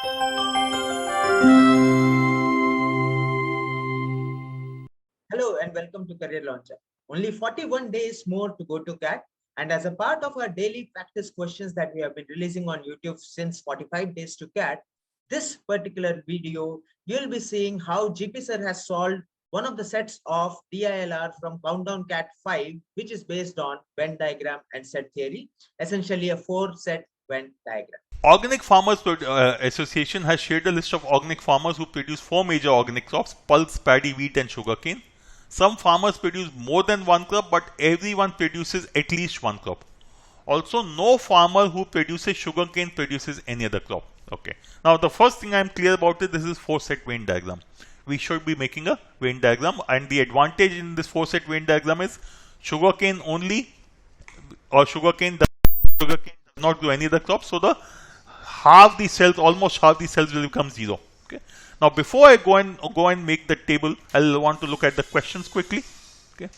Hello and welcome to Career Launcher. Only 41 days more to go to CAT. And as a part of our daily practice questions that we have been releasing on YouTube since 45 days to CAT, this particular video, you'll be seeing how GP Sir has solved one of the sets of DILR from Countdown CAT 5, which is based on Venn diagram and set theory, essentially a 4-set Venn diagram. Organic Farmers Association has shared a list of organic farmers who produce 4 major organic crops: pulse, paddy, wheat and sugarcane. Some farmers produce more than one crop, but everyone produces at least one crop. Also, no farmer who produces sugarcane produces any other crop. Okay. Now, the first thing I am clear about is this is 4-set Venn diagram. We should be making a Venn diagram, and the advantage in this 4-set Venn diagram is sugarcane only, or sugarcane does not do any other crop. So the almost half the cells will become 0. Okay. Now, before I go and make the table, I'll want to look at the questions quickly. Okay.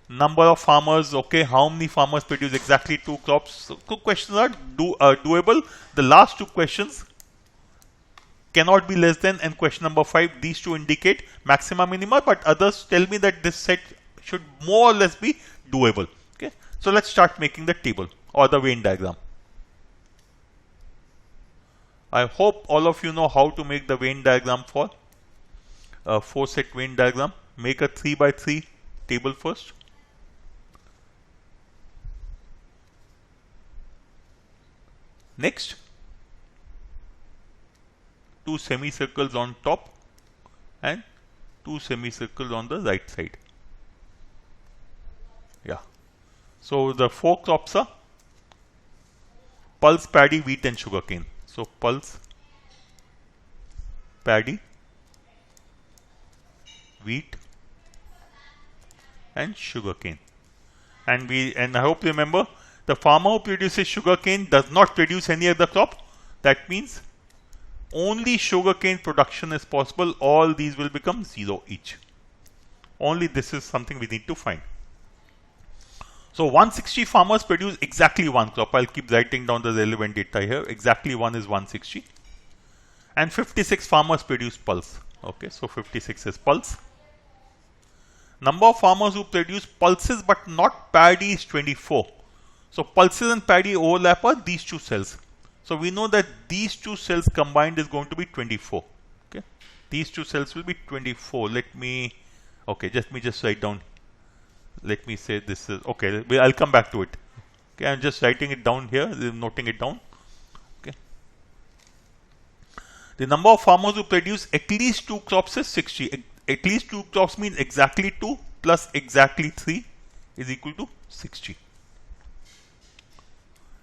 Number of farmers. Okay. How many farmers produce exactly 2 crops? So, 2 questions are doable. The last 2 questions cannot be less than, and question number 5, these 2 indicate maxima minima, but others tell me that this set should more or less be doable. Okay. So let's start making the table or the Venn diagram. I hope all of you know how to make the Venn diagram for a 4-set Venn diagram. Make a 3x3 table first. Next, 2 semicircles on top and 2 semicircles on the right side. Yeah. So the 4 crops are pulse, paddy, wheat and sugarcane. So pulse, paddy, wheat and sugarcane. And I hope you remember, the farmer who produces sugarcane does not produce any other crop. That means only sugarcane production is possible. All these will become 0 each. Only this is something we need to find. So 160 farmers produce exactly 1 crop. I'll keep writing down the relevant data here. Exactly 1 is 160. And 56 farmers produce pulse. Okay, so 56 is pulse. Number of farmers who produce pulses but not paddy is 24. So pulses and paddy overlap are these 2 cells. So we know that these 2 cells combined is going to be 24. Okay, these 2 cells will be 24. Let me just write down. Let me say this is okay. I'll come back to it. Okay, I'm just writing it down here, noting it down. Okay. The number of farmers who produce at least 2 crops is 60. At least 2 crops means exactly 2 plus exactly 3 is equal to 60.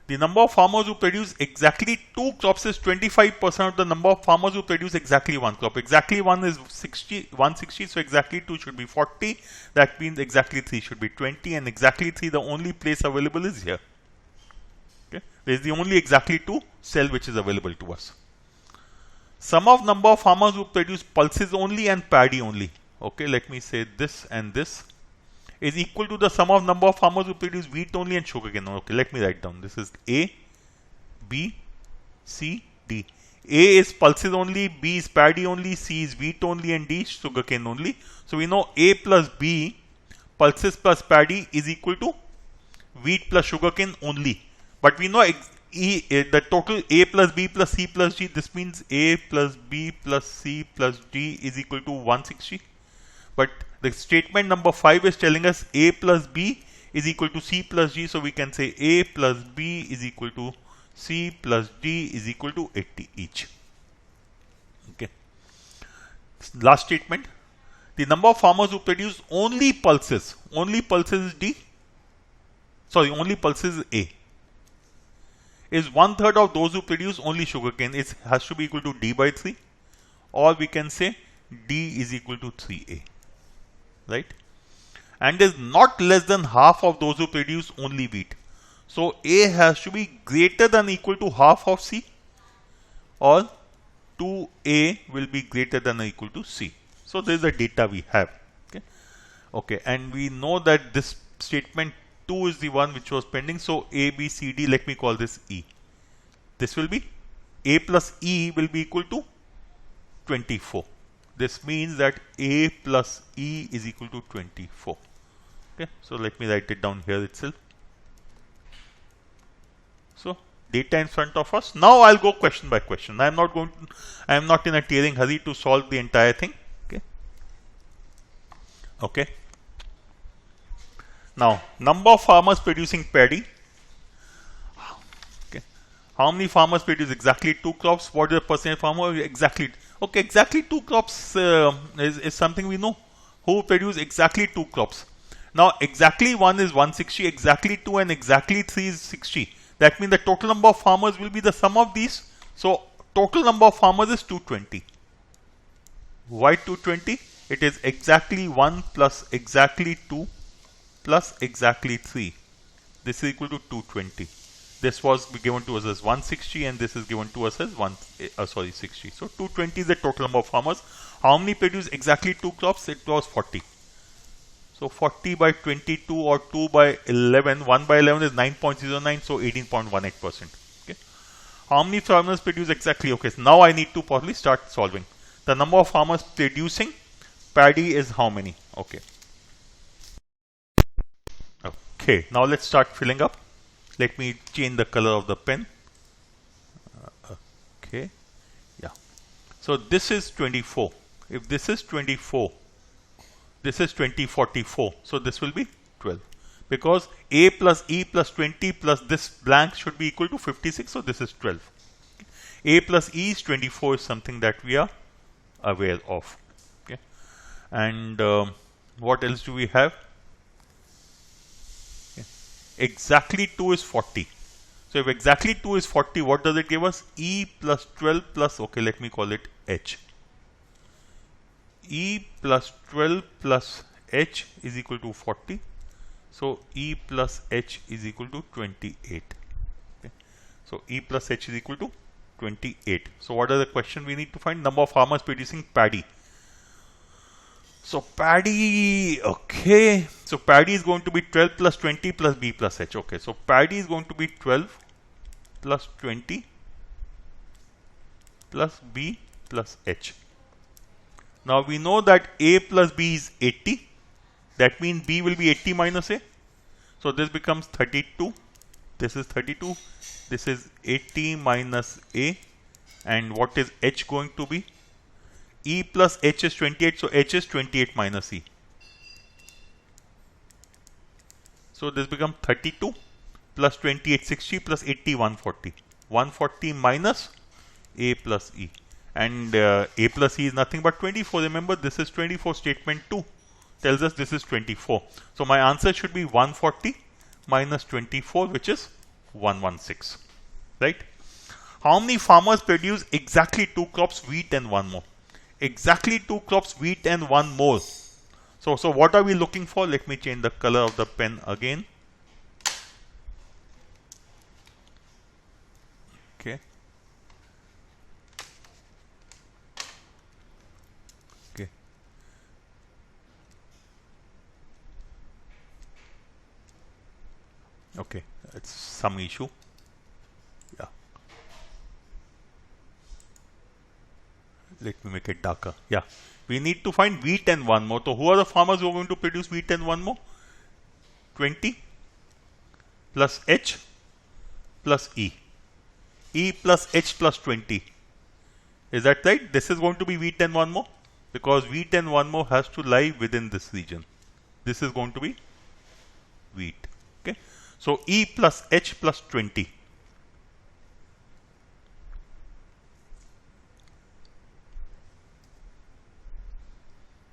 The number of farmers who produce exactly 2 crops is 25% of the number of farmers who produce exactly 1 crop. Exactly 1 is 160, so exactly 2 should be 40. That means exactly 3 should be 20, and exactly 3, the only place available is here. Okay, there is the only exactly 2 cell which is available to us. Sum of number of farmers who produce pulses only and paddy only. Okay, let me say this and this is equal to the sum of number of farmers who produce wheat only and sugarcane. Okay, let me write down. This is A, B, C, D. A is pulses only, B is paddy only, C is wheat only, and D is sugarcane only. So we know A plus B, pulses plus paddy, is equal to wheat plus sugarcane only. But we know the total A plus B plus C plus D. This means A plus B plus C plus D is equal to 160. But the statement number 5 is telling us A plus B is equal to C plus D. So we can say A plus B is equal to C plus D is equal to 80 each. Okay. Last statement. The number of farmers who produce only pulses is D. Sorry, only pulses is A. Is 1/3 of those who produce only sugarcane. It has to be equal to D by 3. Or we can say D is equal to 3A. Right? And is not less than half of those who produce only wheat. So A has to be greater than or equal to half of C, or 2A will be greater than or equal to C. So this is the data we have. Okay, and we know that this statement 2 is the one which was pending. So A, B, C, D, let me call this E. This will be A plus E will be equal to 24. This means that A plus E is equal to 24. Okay, so let me write it down here itself. So data in front of us. Now I'll go question by question. I am not in a tearing hurry to solve the entire thing. Okay. Now, number of farmers producing paddy. Okay. How many farmers produce exactly 2 crops? What is the percentage farmer? Exactly. Okay, exactly 2 crops is something we know. Who produce exactly 2 crops? Now, exactly 1 is 160, exactly 2 and exactly 3 is 60. That means the total number of farmers will be the sum of these. So, total number of farmers is 220. Why 220? It is exactly 1 plus exactly 2 plus exactly 3. This is equal to 220. This was given to us as 160 and this is given to us as 60. So 220 is the total number of farmers. How many produce exactly 2 crops? It was 40. So 40 by 22 or 2 by 11. 1 by 11 is 9.09, so 18.18%. Okay. How many farmers produce exactly? Okay, so now I need to probably start solving. The number of farmers producing paddy is how many? Okay. Okay, now let's start filling up. Let me change the color of the pen. Okay, yeah. So this is 24. If this is 24, this is 2044. So this will be 12. Because A plus E plus 20 plus this blank should be equal to 56. So this is 12. A plus E is 24 is something that we are aware of. Okay. And what else do we have? Exactly 2 is 40. So if exactly 2 is 40, what does it give us? E plus 12 plus, okay, let me call it H. E plus 12 plus H is equal to 40. So E plus H is equal to 28. Okay. So E plus H is equal to 28. So what are the question we need to find? Number of farmers producing paddy. So paddy, okay. So paddy is going to be 12 plus 20 plus B plus H. Okay, so paddy is going to be 12 plus 20 plus B plus H. Now we know that A plus B is 80. That means B will be 80 minus A. So this becomes 32. This is 32. This is 80 minus A. And what is H going to be? E plus H is 28, so H is 28 minus E. So this becomes 32 plus 28, 60 plus 80, 140. 140 minus A plus E. And A plus E is nothing but 24. Remember, this is 24. Statement 2 tells us this is 24. So my answer should be 140 minus 24, which is 116. Right? How many farmers produce exactly 2 crops, wheat and 1 more? Exactly 2 crops, wheat and 1 more. So what are we looking for? Let me change the color of the pen again. Okay. Okay. Okay, it's some issue. Yeah. Let me make it darker. Yeah. We need to find wheat and 1 more. So who are the farmers who are going to produce wheat and 1 more? 20 plus H plus E. E plus H plus 20. Is that right? This is going to be wheat and 1 more, because wheat and 1 more has to lie within this region. This is going to be wheat. Okay. So E plus H plus 20.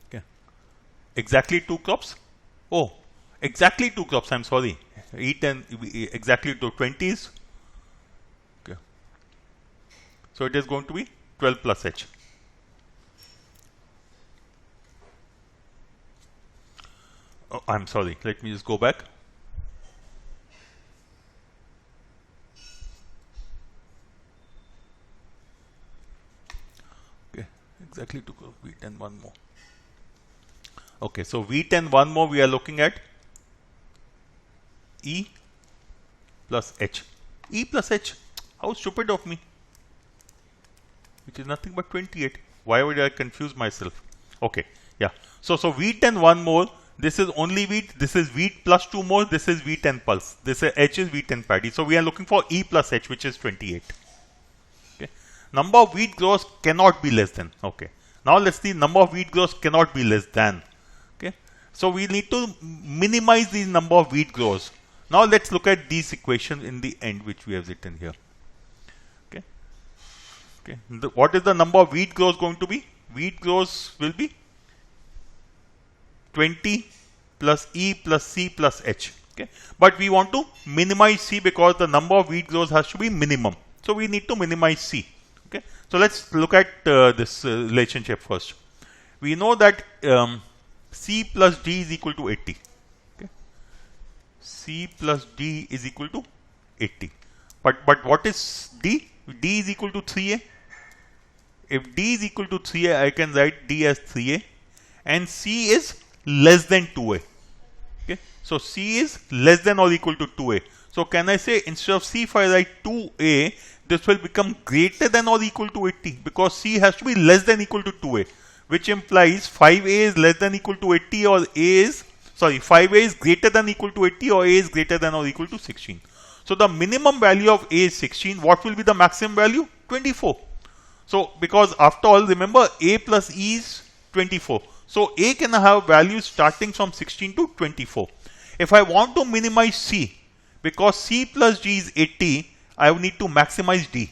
Okay. Exactly 2 crops. Oh, exactly 2 crops. I'm sorry. Wheat and exactly 20s. Okay. So it is going to be 12 plus H. Oh, I'm sorry. Let me just go back. Okay, exactly 2 crops, wheat and 1 more. Okay, so wheat and 1 more we are looking at E plus H. E plus H. How stupid of me. which is nothing but 28. Why would I confuse myself? Okay, yeah. So wheat and 1 more. This is only wheat. This is wheat plus 2 more. This is wheat and pulse. This is H is wheat and paddy. So we are looking for E plus H, which is 28. Okay. Number of wheat growers cannot be less than. Okay. Now let's see. Number of wheat growers cannot be less than. Okay. So we need to minimize the number of wheat growers. Now let's look at these equations in the end, which we have written here. Okay. Okay. What is the number of wheat growers going to be? Wheat growers will be 20 plus E plus C plus H. Okay. But we want to minimize C because the number of wheat growers has to be minimum. So we need to minimize C. Okay. So let's look at this relationship first. We know that C plus D is equal to 80. Okay. C plus D is equal to 80. But what is D? D is equal to 3A. If D is equal to 3A, I can write D as 3A. And C is less than 2A. Okay. So C is less than or equal to 2A. So can I say instead of C, if I write 2A, this will become greater than or equal to 80 because C has to be less than equal to 2A, which implies 5A is less than equal to 80 or 5A is greater than equal to 80 or A is greater than or equal to 16. So the minimum value of A is 16. What will be the maximum value? 24. So because after all, remember A plus E is 24. So A can have values starting from 16 to 24. If I want to minimize C, because C plus D is 80, I need to maximize D.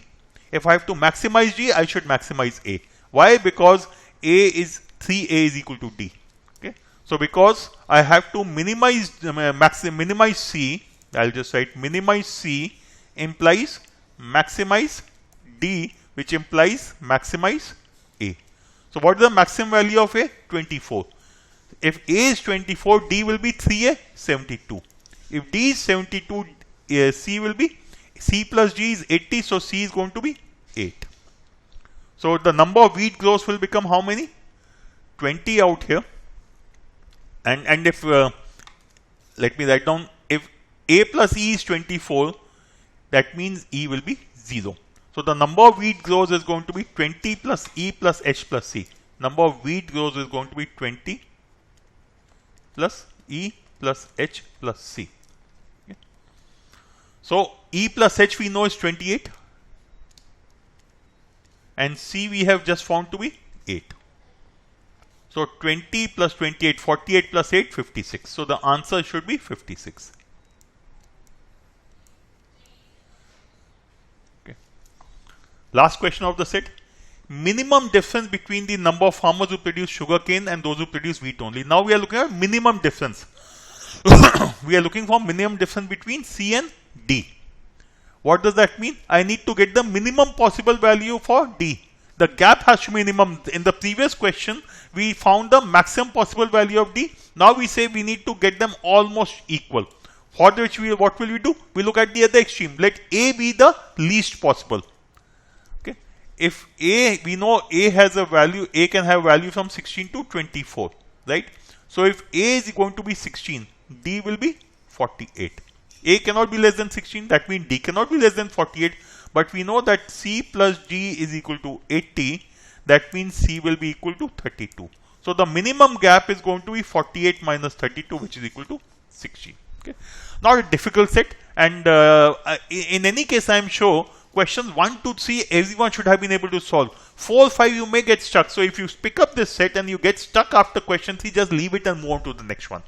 If I have to maximize D, I should maximize A. Why? Because A is 3A is equal to D. Okay. So because I have to minimize C, I'll just write minimize C implies maximize D, which implies maximize A. So what is the maximum value of A? 24. If A is 24, D will be 3A, 72. If D is 72, C will be, C plus D is 80, so C is going to be 8. So the number of wheat growers will become how many? 20 out here. And if, let me write down, if A plus E is 24, that means E will be 0. So the number of wheat growers is going to be 20 plus E plus H plus C. Number of wheat growers is going to be 20 plus E plus H plus C. Okay. So E plus H we know is 28. And C we have just found to be 8. So 20 plus 28, 48 plus 8, 56. So the answer should be 56. Last question of the set. Minimum difference between the number of farmers who produce sugarcane and those who produce wheat only. Now we are looking at minimum difference. We are looking for minimum difference between C and D. What does that mean? I need to get the minimum possible value for D. The gap has to be minimum. In the previous question, we found the maximum possible value of D. Now we say we need to get them almost equal. For which what will we do? We look at the other extreme. Let A be the least possible. If A, we know A has a value, A can have value from 16 to 24, right? So if A is going to be 16, D will be 48. A cannot be less than 16, that means D cannot be less than 48. But we know that C plus D is equal to 80, that means C will be equal to 32. So the minimum gap is going to be 48 minus 32, which is equal to 16. Okay? Not a difficult set, and in any case, I am sure questions 1, 2, 3, everyone should have been able to solve. 4, 5, you may get stuck. So if you pick up this set and you get stuck after question 3, just leave it and move on to the next one.